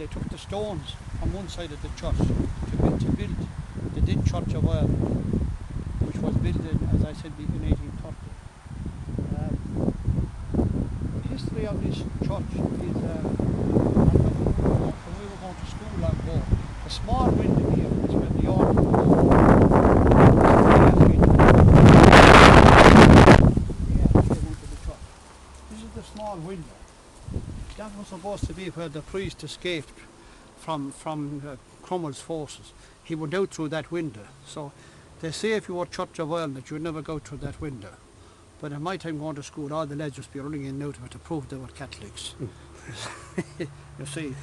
they took the stones from one side of the church to build the then Church of Ireland, which was built in, as I said, in 1830. The history of this church is, when we were going to school long ago, the small window here is when the organ This is the small window. That was supposed to be where the priest escaped from Cromwell's forces. He went out through that window. So they say if you were Church of Ireland that you would never go through that window. But in my time going to school, all the lads used to be running in and out of it to prove they were Catholics. You see,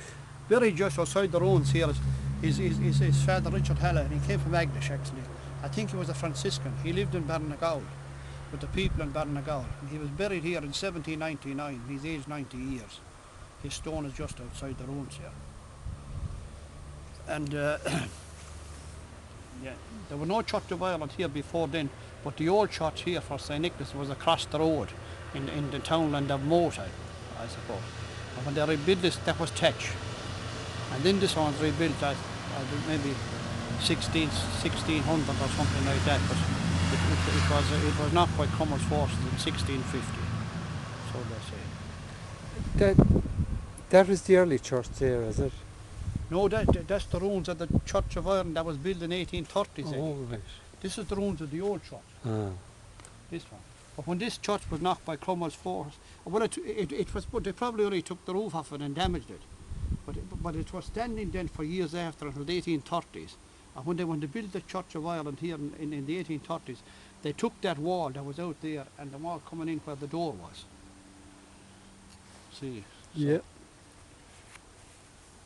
very just outside the ruins here is Father Richard Halla, and he came from Agnish actually. I think he was a Franciscan. He lived in Barnagowl with the people in Barnagowl. And he was buried here in 1799. He's aged 90 years. His stone is just outside the ruins here. And yeah, there were no Church of Ireland here before then, but the old church here for St. Nicholas was across the road in the townland of Mota, I suppose. And when they rebuilt this, that was Tetch. And then this one's rebuilt at maybe 1600 or something like that, but it was not quite Cromwell's forces in 1650, so they say. That was the early church there, is it? No, that's the ruins of the Church of Ireland that was built in 1830s. Oh, right. This is the ruins of the old church. Ah. This one. But when this church was knocked by Cromwell's force, well, it was, but they probably only took the roof off it and damaged it. But it was standing then for years after, until the 1830s. And when they built the Church of Ireland here in the 1830s, they took that wall that was out there and the wall coming in where the door was. See? So Yeah.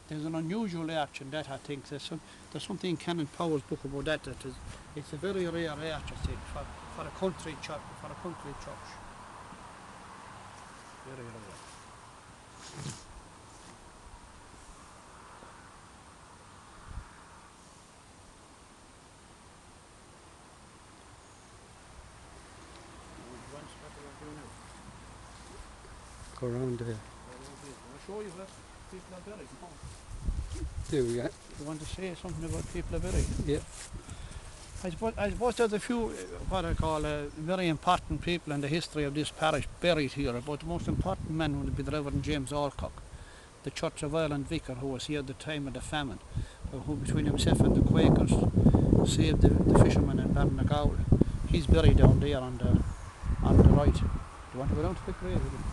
there's an unusual arch in that, I think. There's something in Canon Powell's book about that. It's a very rare arch, I think, for a country church. Very rare. Go around there. I'll show you where people are buried. Do we? Yeah. You want to say something about people are buried? Yeah. I suppose there's a few what I call very important people in the history of this parish buried here. But the most important man would be the Reverend James Alcock, the Church of Ireland vicar who was here at the time of the famine, who between himself and the Quakers saved the fishermen in Barnagowl. He's buried down there on the right. Do you want to go down to the grave with him?